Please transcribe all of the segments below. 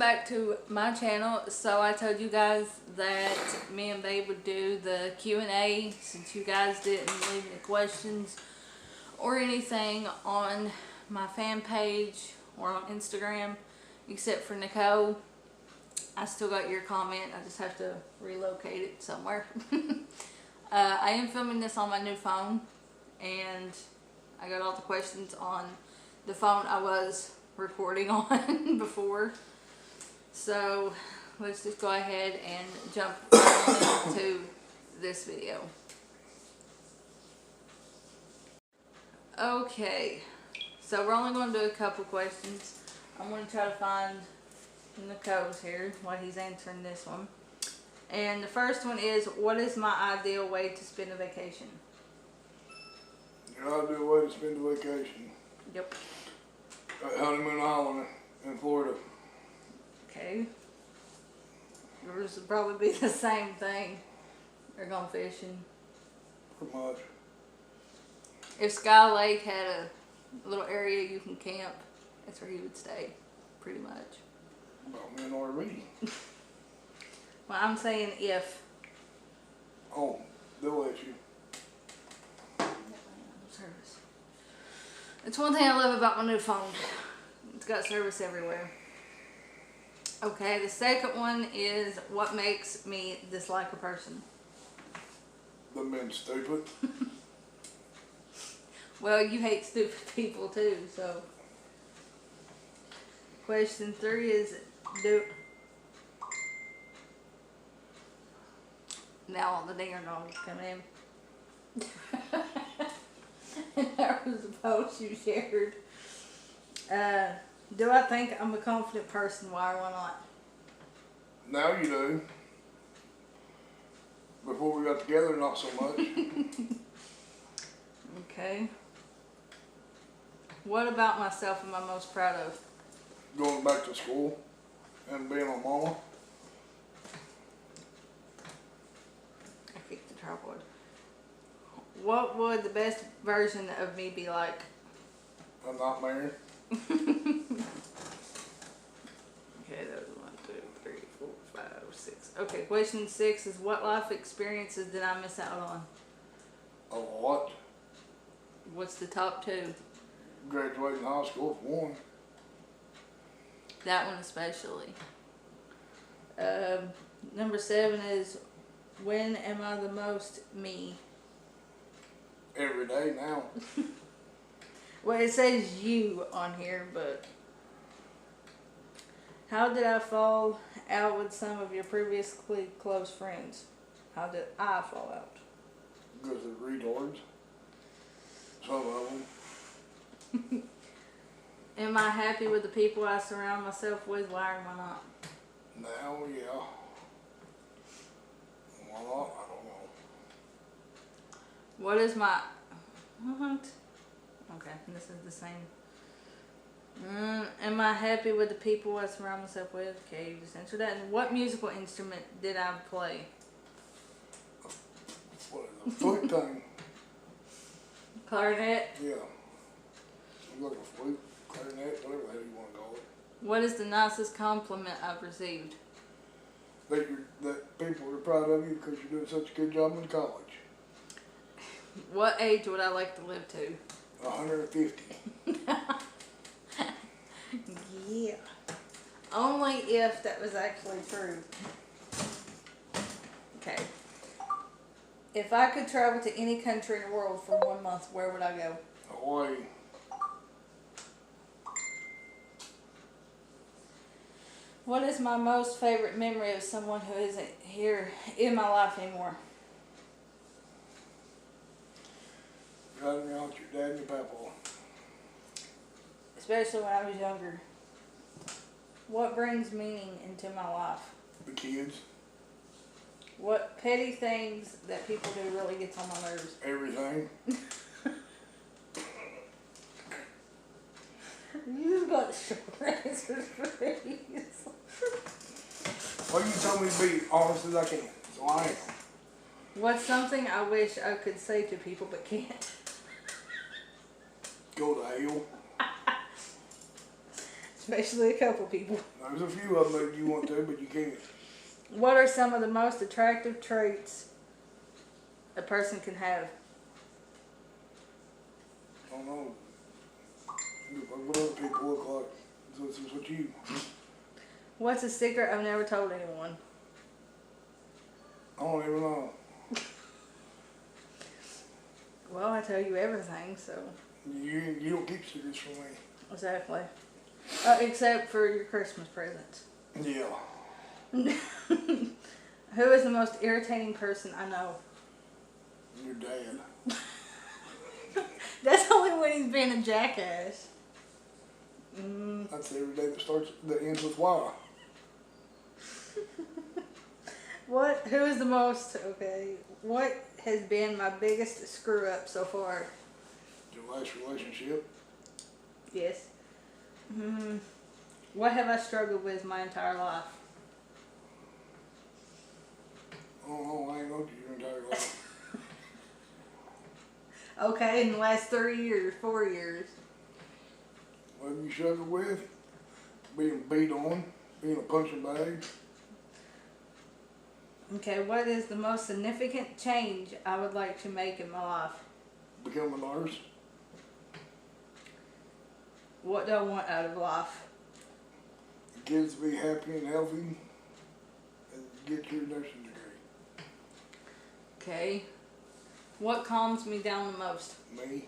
back to my channel. So I told you guys that me and Babe would do the Q&A since you guys didn't leave any questions or anything on my fan page or on Instagram except for Nicole. I still got your comment. I just have to relocate it somewhere. I am filming this on my new phone, and I got all the questions on the phone I was recording on before. So let's just go ahead and jump right into this video. Okay, so we're only going to do a couple questions. I'm going to try to find Nicole's here while he's answering this one. And the first one is, what is my ideal way to spend a vacation? Your ideal way to spend a vacation? Yep. At Honeymoon Island in Florida. Okay. Yours would probably be the same thing. They're going fishing. Pretty much. If Sky Lake had a little area you can camp, that's where he would stay, pretty much. About me an RV. Well, I'm saying if. Oh, they'll let you. Service. It's one thing I love about my new phone. It's got service everywhere. Okay, the second one is, what makes me dislike a person? Them being stupid. Well, you hate stupid people too, so. Question 3 is, now all the dinger dogs come in. And that was the post you shared. Do I think I'm a confident person? Why or why not? Now you do. Before we got together, not so much. Okay. What about myself am I most proud of? Going back to school and being a mama. I kicked the tripod. What would the best version of me be like? I'm not married. Okay, that was 1, 2, 3, 4, 5, 6. Okay, question 6 is, what life experiences did I miss out on? A lot. What's the top 2? Graduating high school for one. That one especially. Number 7 is, when am I the most me? Every day now. Well, it says you on here, but how did I fall out with some of your previously close friends? How did I fall out? Because of retards. Some of them. Am I happy with the people I surround myself with? Why or why not? Now, yeah. Why not? I don't know. What is my... What? Okay, this is the same. Am I happy with the people I surround myself with? Okay, you just answered that. And what musical instrument did I play? What is a flute thing? Clarinet? Yeah. Like a flute, clarinet, whatever the hell you want to call it. What is the nicest compliment I've received? That people are proud of you because you're doing such a good job in college. What age would I like to live to? 150. Yeah. Only if that was actually true. Okay. If I could travel to any country in the world for 1 month, where would I go? Hawaii. What is my most favorite memory of someone who isn't here in my life anymore? Driving around with your dad and your papa. Especially when I was younger. What brings meaning into my life? The kids. What petty things that people do really gets on my nerves? Everything. You just got short answers for these. Well, you told me to be honest as I can, so I am. What's something I wish I could say to people but can't? Go to hell. especially a couple people. There's a few of them that you want to, but you can't. What are some of the most attractive traits a person can have? I don't know. What other people look like. So this is what you. What's a secret I've never told anyone? I don't even know. Well, I tell you everything, so. You don't keep secrets from me. Exactly. Except for your Christmas presents. Yeah. Who is the most irritating person I know? Your dad. That's only when he's being a jackass. That's every day that ends with Y. Who is the most, what has been my biggest screw up so far? Your last relationship. Yes. What have I struggled with my entire life? I don't know, I ain't known you your entire life. Okay, in the last 3 years, 4 years. What have you struggled with? Being beat on, being a punching bag. Okay, what is the most significant change I would like to make in my life? Become a nurse. What do I want out of life? The kids to be happy and healthy and get your nursing degree. Okay. What calms me down the most? Me.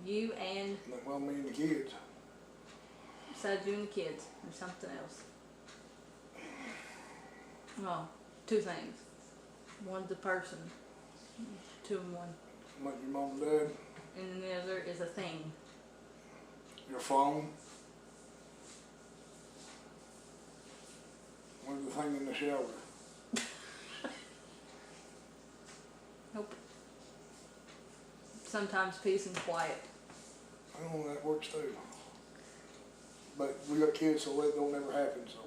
You and... Well, me and the kids. Besides you and the kids, or something else? Well, 2 things. One's a person. 2 and 1. Like your mom and dad. And then the other is a thing. Your phone. What's the thing in the shower? Nope. Sometimes peace and quiet. I don't know, that works too. But we got kids, so that don't ever happen, so.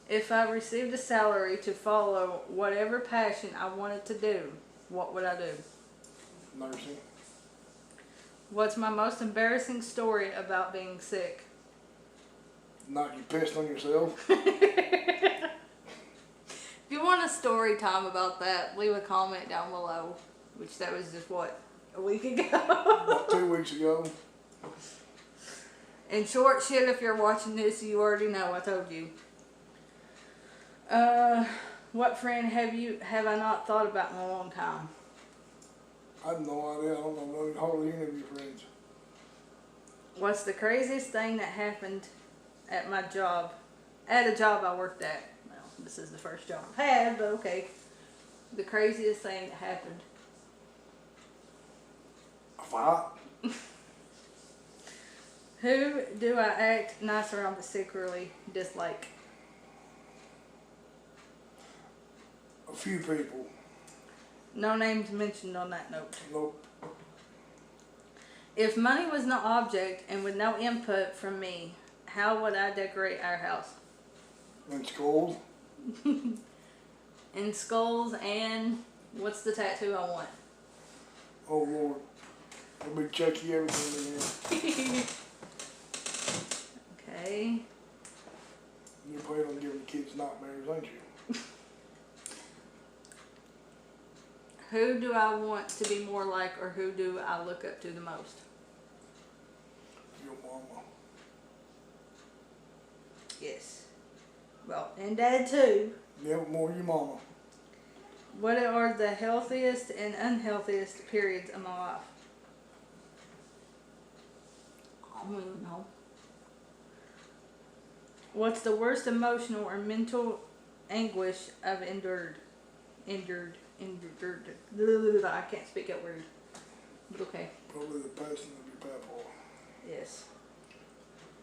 If I received a salary to follow whatever passion I wanted to do, what would I do? Nursing. What's my most embarrassing story about being sick? Not you pissed on yourself. If you want a story time about that, leave a comment down below. Which that was just, what, a week ago? About 2 weeks ago. In short, shit, if you're watching this, you already know, I told you. What friend have I not thought about in a long time? I have no idea. I don't know hardly any of your friends. What's the craziest thing that happened at my job? At a job I worked at. Well, this is the first job I've had, but okay. The craziest thing that happened. A fight? Who do I act nice around but secretly dislike? A few people. No names mentioned on that note. Nope. If money was no object and with no input from me, how would I decorate our house? In schools. In skulls and what's the tattoo I want? Oh Lord. Let me check you everything again. Okay. You're planning on giving the kids nightmares, aren't you? Who do I want to be more like, or who do I look up to the most? Your mama. Yes. Well, and Dad too. Yeah, but more your mama. What are the healthiest and unhealthiest periods of my life? I don't even know. What's the worst emotional or mental anguish I've endured? I can't speak that word. But okay. Probably the passing of your papa. Yes.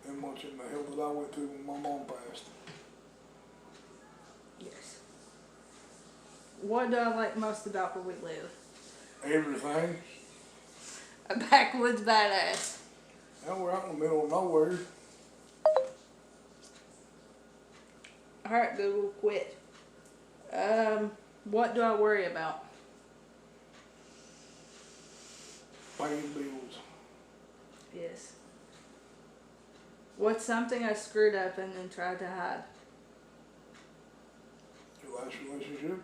And watching the hell that I went through when my mom passed. Yes. What do I like most about where we live? Everything. A backwoods badass. Now we're out in the middle of nowhere. Alright, Google, quit. What do I worry about? Paying bills. Yes. What's something I screwed up and then tried to hide? Your last relationship?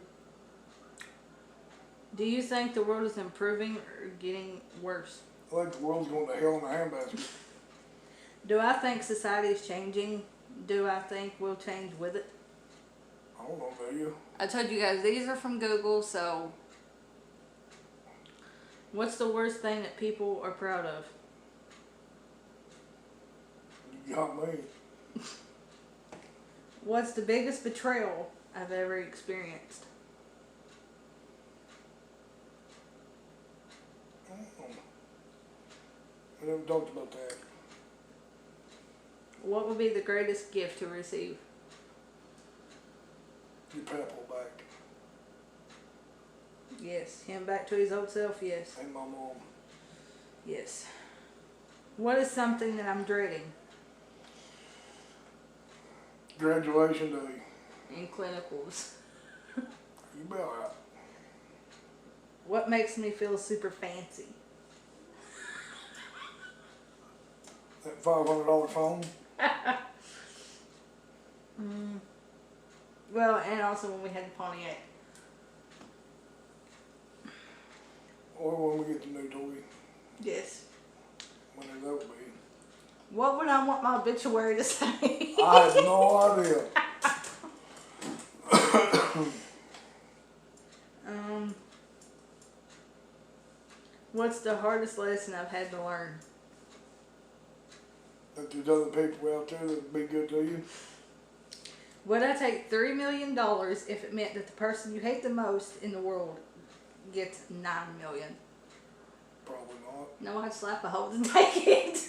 Do you think the world is improving or getting worse? I think the world's going to hell in a handbasket. Do I think society is changing? Do I think we'll change with it? I don't know, do you? I told you guys these are from Google, so what's the worst thing that people are proud of? You got me. What's the biggest betrayal I've ever experienced? I don't know. I never talked about that. What would be the greatest gift to receive? Your papa back. Yes. Him back to his old self? Yes. And my mom. Yes. What is something that I'm dreading? Graduation day. In clinicals. You be alright. What makes me feel super fancy? That $500 phone. Well, and also when we had the Pontiac. Or when we get the new toy. Yes. Whenever that would be. What would I want my obituary to say? I have no idea. What's the hardest lesson I've had to learn? That there's other people out there that would be good to you. Would I take $3 million if it meant that the person you hate the most in the world gets $9 million? Probably not. No, I'd slap a hole and take it.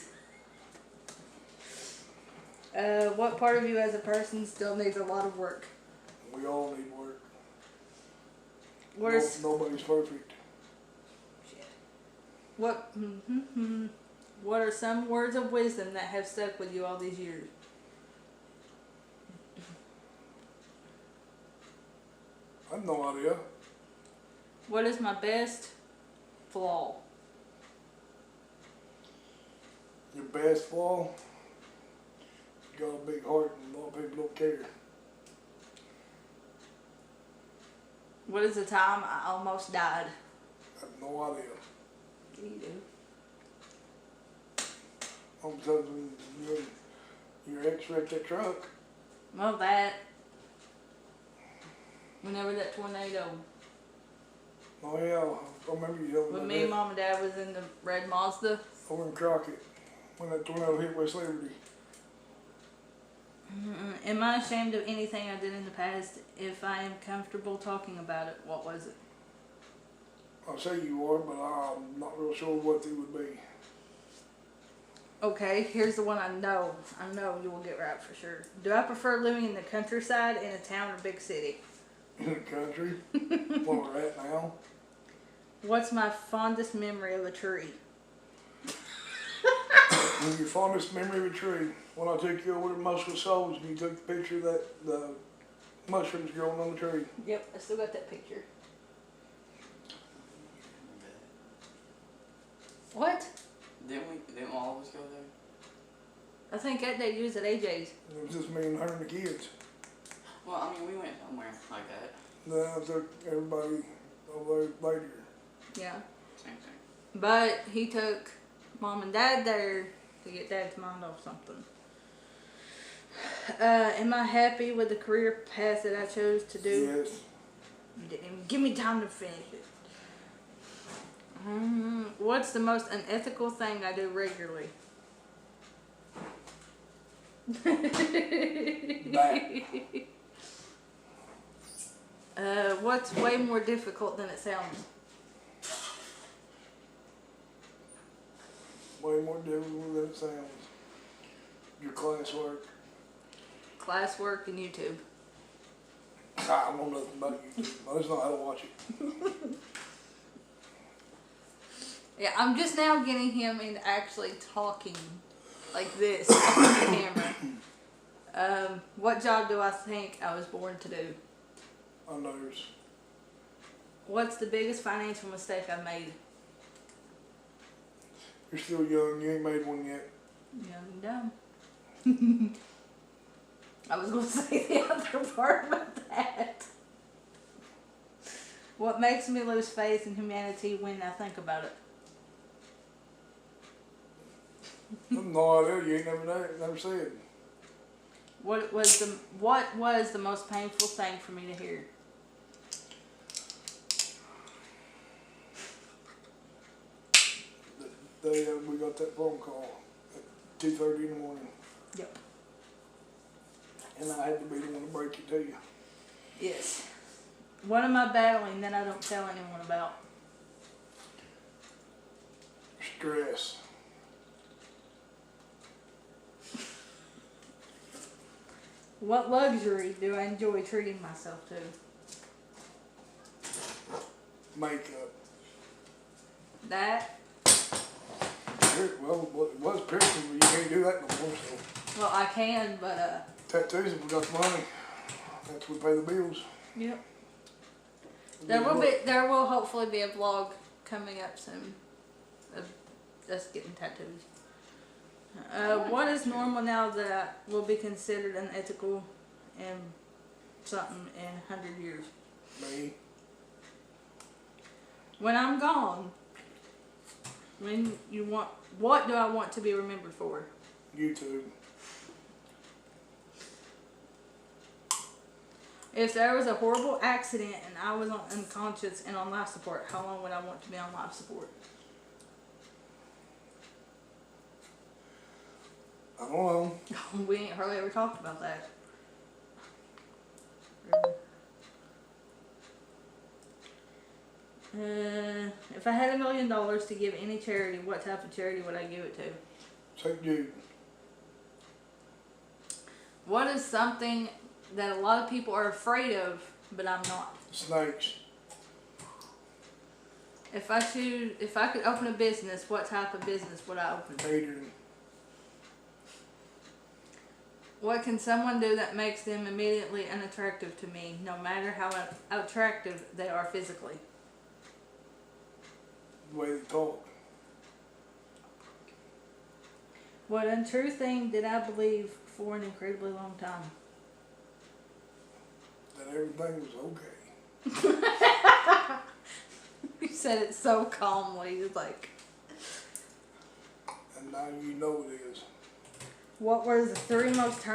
What part of you as a person still needs a lot of work? We all need work. Nobody's perfect. Shit. What are some words of wisdom that have stuck with you all these years? I have no idea. What is my best flaw? Your best flaw? You got a big heart and a lot of people don't care. What is the time I almost died? I have no idea. You do. All of a sudden, your ex wrecked that truck. Well, that. Whenever that tornado. Oh yeah, I remember you telling me When about me and that. Mom and Dad was in the red Mazda. Over in Crockett, when that tornado hit West Liberty. Am I ashamed of anything I did in the past? If I am comfortable talking about it, what was it? I say you are, but I'm not real sure what they would be. Okay, here's the one I know you will get right for sure. Do I prefer living in the countryside, in a town, or big city? In the country, where we're at now. What's my fondest memory of a tree? Your fondest memory of a tree, when I took you over to Muscle Souls and you took the picture of the mushrooms growing on the tree. Yep, I still got that picture. What? Didn't all of us go there? I think that day you was at AJ's. It was just me and her and the kids. Well, I mean, we went somewhere like that. Then I took everybody over there later. Yeah. Same thing. But he took Mom and Dad there to get Dad's mind off something. Am I happy with the career path that I chose to do? Yes. You didn't even give me time to finish it. What's the most unethical thing I do regularly? That. What's way more difficult than it sounds? Way more difficult than it sounds. Your classwork. Classwork and YouTube. I don't know nothing about YouTube. I just know how to watch it. Yeah, I'm just now getting him into actually talking like this on the camera. What job do I think I was born to do? A nurse. What's the biggest financial mistake I've made? You're still young. You ain't made one yet. Young and dumb. I was going to say the other part about that. What makes me lose faith in humanity when I think about it? I have no idea. You ain't never said. What was the most painful thing for me to hear? We got that phone call at 2:30 in the morning, Yep. and I had to be the one to break it to you. Yes. What am I battling that I don't tell anyone about? Stress. What luxury do I enjoy treating myself to? Makeup. That? Well, it was piercing, but you can't do that no more, so. Well, I can, but Tattoos, if we got the money, that's what we pay the bills. yep. There will hopefully be a vlog coming up soon of us getting tattoos. What is normal now that will be considered unethical and something in 100 years? Me. When I'm gone, what do I want to be remembered for? YouTube. If there was a horrible accident and I was unconscious and on life support, how long would I want to be on life support? I don't know. We ain't hardly ever talked about that. If I had $1 million to give any charity, what type of charity would I give it to? St. Jude. What is something that a lot of people are afraid of, but I'm not? Snakes. If I could open a business, what type of business would I open? Catering. What can someone do that makes them immediately unattractive to me, no matter how attractive they are physically? The way they talk. What untrue thing did I believe for an incredibly long time? That everything was okay. You said it so calmly, it's like... And now you know it is. What were the three most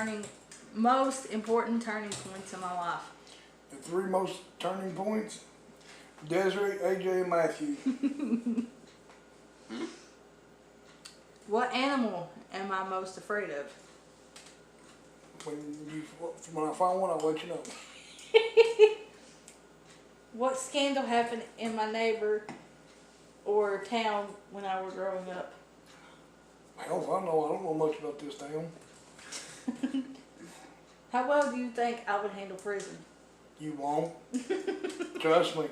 important turning points in my life? The three most turning points: Desiree, AJ, and Matthew. What animal am I most afraid of? When I find one, I'll let you know. What scandal happened in my neighbor or town when I was growing up? Hell if I know. I don't know much about this town. How well do you think I would handle prison? You won't. Trust me.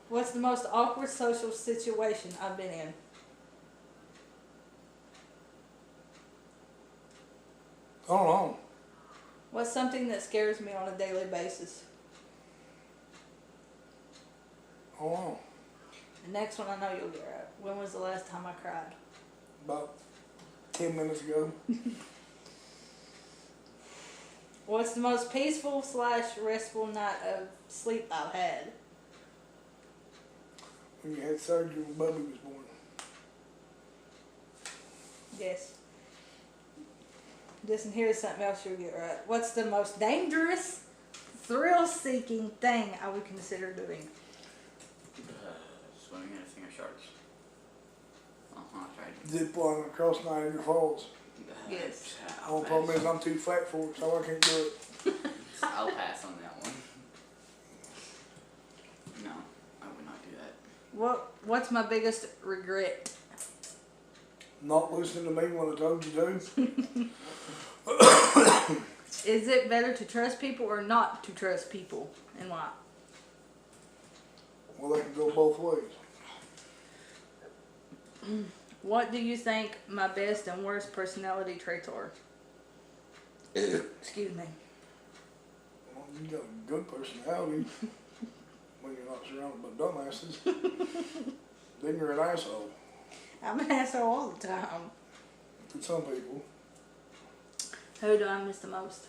What's the most awkward social situation I've been in? I don't know. What's something that scares me on a daily basis? I don't know. The next one I know you'll get right. When was the last time I cried? About 10 minutes ago. What's the most peaceful / restful night of sleep I've had? When you had surgery when Bubby was born. Yes. Listen, here's something else you'll get right. What's the most dangerous, thrill-seeking thing I would consider doing? Swimming in a thing of sharks. I tried. Zip line across Niagara Falls. Yes. The only problem is I'm too fat for it, so I can't do it. I'll pass on that one. No, I would not do that. What's my biggest regret? Not listening to me when I told you to. Is it better to trust people or not to trust people, and why? Well, they can go both ways. What do you think my best and worst personality traits are? Excuse me. Well, you got a good personality when you're not surrounded by dumbasses. Then you're an asshole. I'm an asshole all the time. to some people. Who do I miss the most?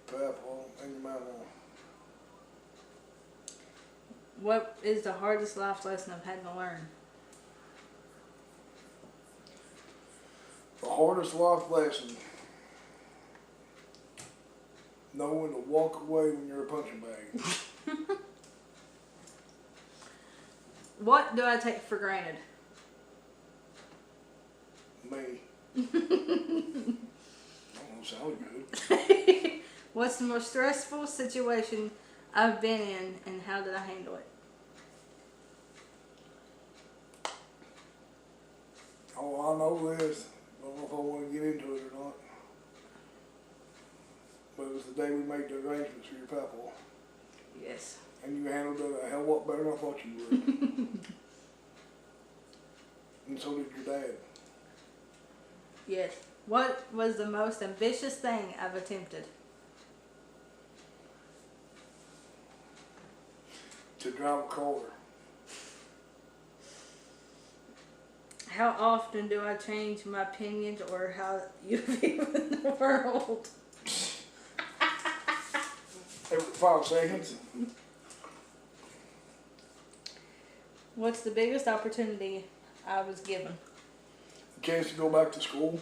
Papa and your mama. What is the hardest life lesson I've had to learn? The hardest life lesson. Knowing to walk away when you're a punching bag. What do I take for granted? Me. That don't sound good. What's the most stressful situation I've been in, and how did I handle it? Oh, I know this. Don't know if I want to get into it or not. But it was the day we made the arrangements for your papa. Yes. And you handled it a hell of a lot better than I thought you would. And so did your dad. Yes. What was the most ambitious thing I've attempted? To drive a car. How often do I change my opinions or how you view the world? Every 5 seconds. What's the biggest opportunity I was given? A chance to go back to school.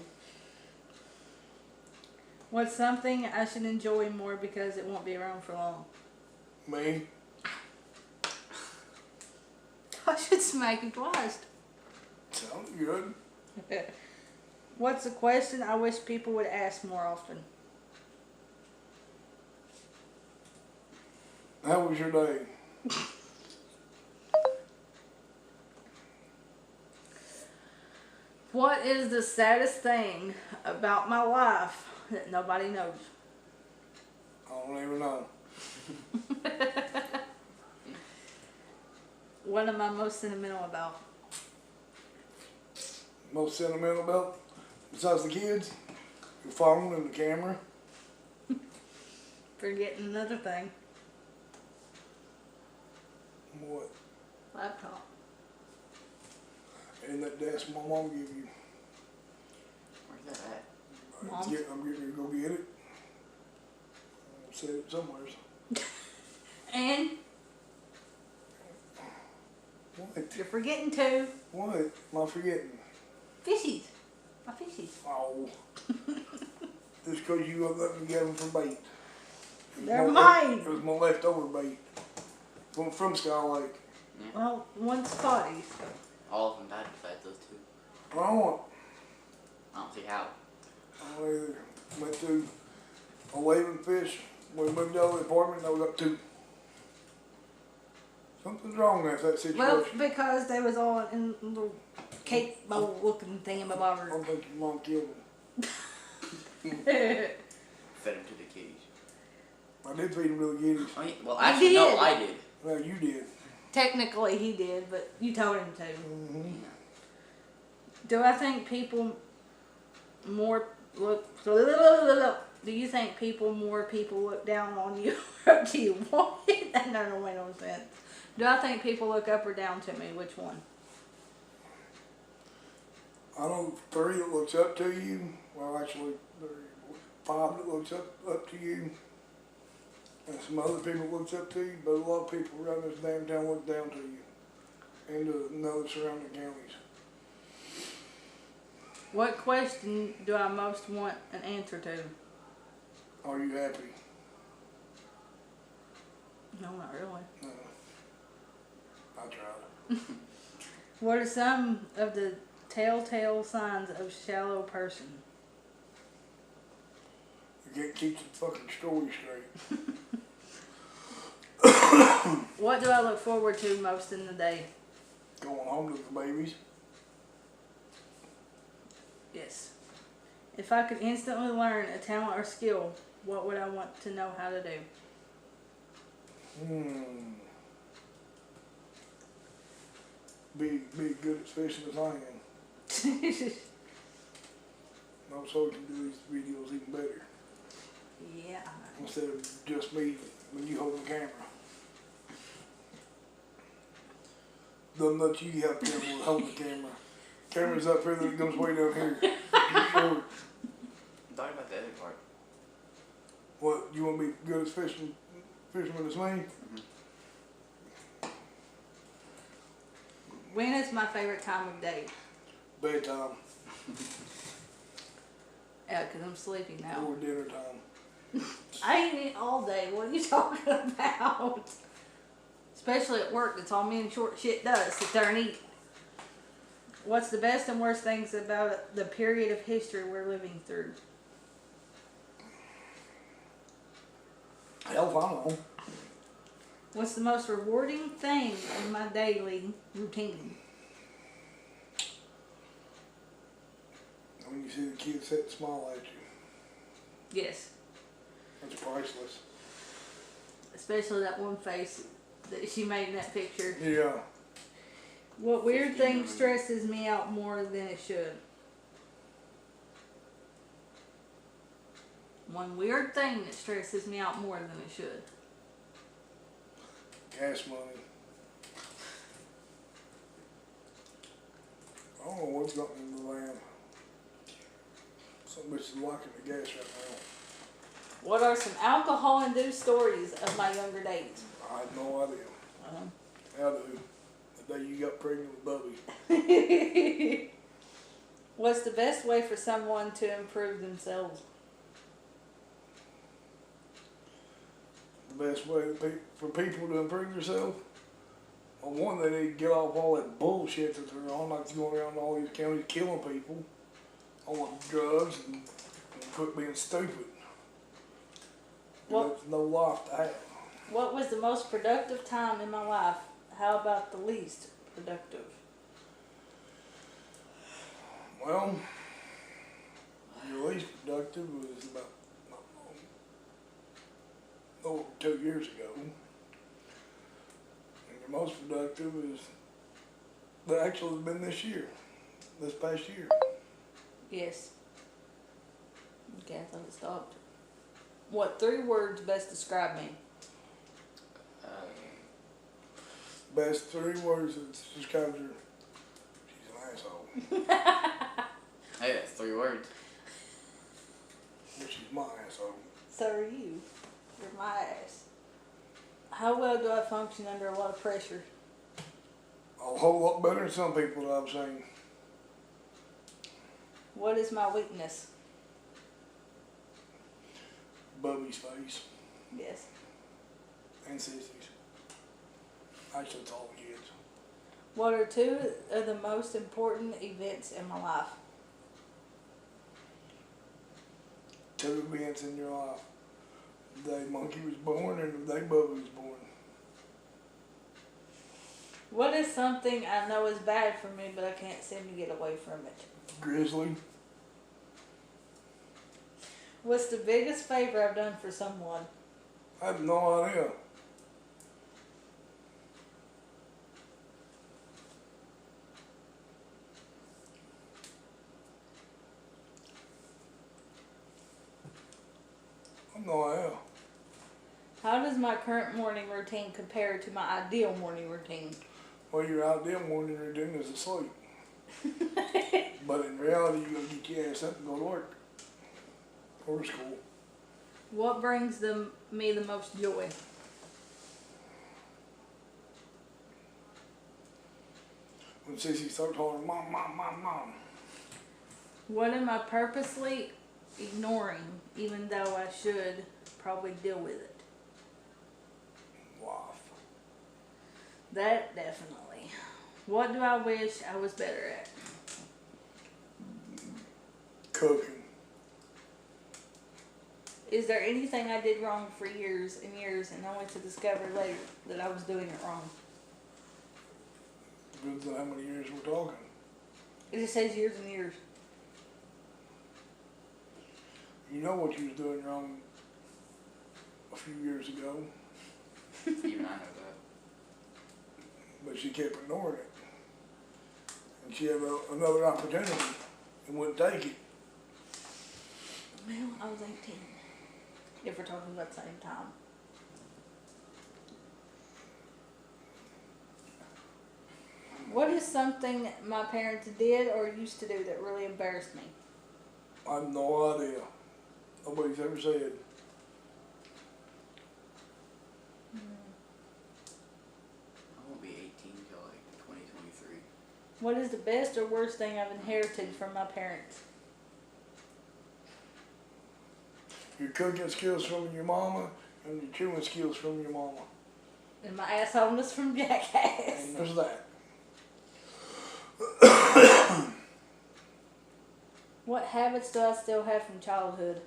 What's something I should enjoy more because it won't be around for long? Me. I should smack you twice. Sounds good. What's a question I wish people would ask more often? How was your day? What is the saddest thing about my life that nobody knows? I don't even know. What am I most sentimental about? Most sentimental about, besides the kids, your phone and the camera. Forgetting another thing. What? Laptop. And that desk my mom gave you. Where's that at? Mom? I'm getting ready to go get it. I'll set it somewhere. And What? you're forgetting two What? Am I forgetting? fishies. My fishies. Oh. Just because you let me get them for bait. They're mine. It was my leftover bait. From Sky Lake. Yeah. Well, one's Scotty's. All of them died besides those two. I don't want. I don't see how. I don't either. Went to a waving fish. We moved out of the apartment and I got 2. Something's wrong with that situation. Well, because they was all in little cake bowl looking I thingamabobber. don't think your mom killed them. Fed him to the kitties. I did feed them to the kitties. Oh, yeah. Well, actually, no, did. I did. Well, you did. Technically he did, but you told him to. Mm-hmm. Yeah. Do I think people more look? Do you think more people look down on you or up to you? What? That don't make no sense. Do I think people look up or down to me? Which one? I know 3 that looks up to you. Well, actually, there are 5 that looks up to you. And some other people looks up to you, but a lot of people around this damn town look down to you. And to other surrounding counties. What question do I most want an answer to? Are you happy? No, not really. No. I tried. What are some of the telltale signs of a shallow person? You can't keep the fucking story straight. What do I look forward to most in the day? Going home to the babies. Yes. If I could instantly learn a talent or skill, what would I want to know how to do? Be good at fishing as I am. I'm so we can do these videos even better. Yeah. Instead of just me when you hold the camera. them nuts you help them with holding the camera. Camera's up here, then it goes way down here. Sure. I'm talking about the other part. What, you want to be good at fishing with a sling? When is my favorite time of day? Bedtime Yeah, because I'm sleepy now. or dinner time. I ain't eat all day. What are you talking about? Especially at work. That's all me and short shit does. Sit there and eat. What's the best and worst things about the period of history we're living through? Hell if I don't know. What's the most rewarding thing in my daily routine? When you see the kids sit and smile at you. Yes. That's priceless. Especially that one face that she made in that picture. Yeah. What weird thing stresses me out more than it should? One weird thing that stresses me out more than it should. Gas money. I don't know what's gotten in the land. So much is liking the gas right now. What are some alcohol-induced stories of my younger days? I had no idea. I do. The day you got pregnant with Bubby. What's the best way for someone to improve themselves? The best way for people to improve themselves? Well, one, they need to get off all that bullshit that they're on, like going around all these counties killing people, all the drugs, and quit being stupid. Well, there's no life to have. What was the most productive time in my life? How about the least productive? Well, your least productive was about, over 2 years ago. And your most productive is, that actually has been this year, this past year. Yes. Okay, I thought it stopped. What 3 words best describe me? Best 3 words that describes her. She's an asshole. Hey, that's 3 words. But she's my asshole. So are you. You're my ass. How well do I function under a lot of pressure? A whole lot better than some people that I've seen. What is my weakness? Bubby's face. Yes. And Sissy's. Actually, it's all the kids. What are 2 of the most important events in my life? 2 events in your life. The day Monkey was born and the day Bubby was born. What is something I know is bad for me, but I can't seem to get away from it? Grizzly. What's the biggest favor I've done for someone? I have no idea. I have no idea. How does my current morning routine compare to my ideal morning routine? Well, your ideal morning routine is to sleep. But in reality, you gotta get your ass up and go to work. Or to school. What brings me the most joy? When Sissy starts hollering, Mom, Mom, Mom, Mom. What am I purposely ignoring, even though I should probably deal with it? Life. That definitely. What do I wish I was better at? Cooking. Is there anything I did wrong for years and years and only to discover later that I was doing it wrong? Depends on how many years we're talking. It just says years and years. You know what you was doing wrong a few years ago, Even I know that. but she kept ignoring it. And she had another opportunity and wouldn't take it. Well, I was 18. If we're talking about the same time. What is something my parents did or used to do that really embarrassed me? I have no idea. Nobody's ever said. I won't be 18 till like 2023. What is the best or worst thing I've inherited from my parents? Your cooking skills from your mama and your chewing skills from your mama. And my assholeness from Jackass. And there's that. What habits do I still have from childhood?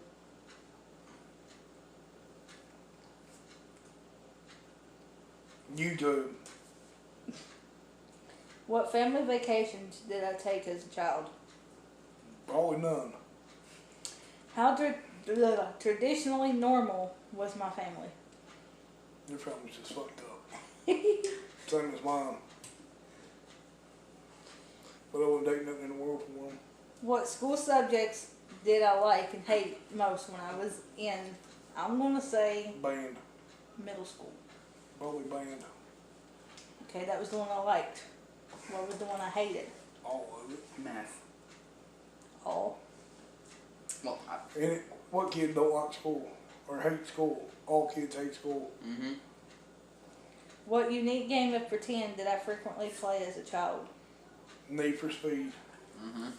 YouTube. What family vacations did I take as a child? Probably none. How traditionally normal was my family? Your family's just fucked up. Same as mine. But I wouldn't take nothing in the world from them. What school subjects did I like and hate most when I was in, I'm going to say, Band. middle school? Probably band. Okay, that was the one I liked. What was the one I hated? All of it. Math. All. Well, What kid don't like school? Or hate school? All kids hate school. mm-hmm. What unique game of pretend did I frequently play as a child? Need for Speed. Mm-hmm.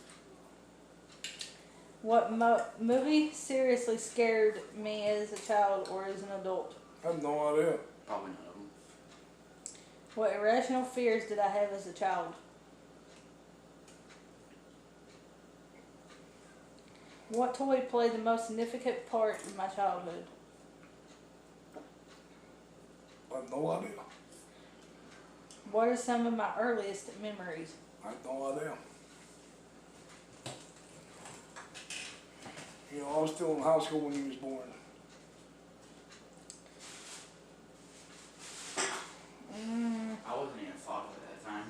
What movie seriously scared me as a child or as an adult? I have no idea. Probably none of them. What irrational fears did I have as a child? What toy played the most significant part in my childhood? I have no idea. What are some of my earliest memories? I have no idea. You know, I was still in high school when he was born. I wasn't even thought of it at that time.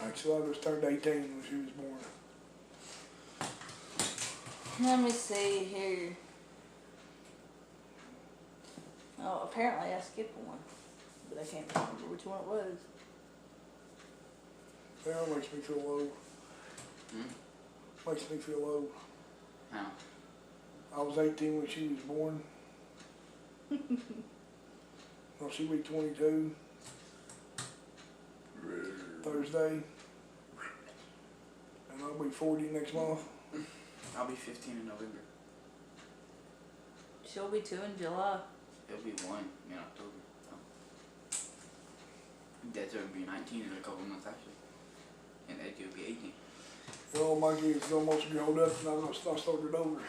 Actually, I just turned 18 when she was born. Let me see here. Oh, apparently I skipped one, but I can't remember which one it was. That makes me feel low. Hmm? Makes me feel low. How? I was 18 when she was born. Well, she'll be 22 Thursday. And I'll be 40 next month. I'll be 15 in November. She'll be 2 in July. It'll be 1 in October. Oh. Dad's gonna be 19 in a couple months actually. And Eddie will be 18. You know, my kids almost grown up and I started over.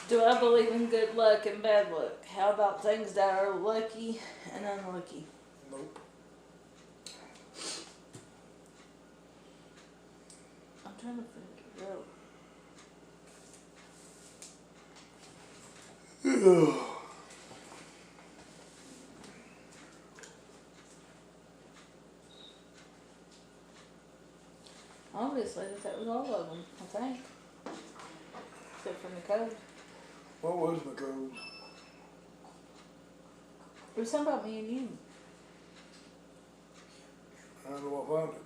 Do I believe in good luck and bad luck? How about things that are lucky and unlucky? Nope. I'm trying to figure it out. Obviously, that was all of them, I think. Except for the code. What was the code? It was something about me and you. How do I find it?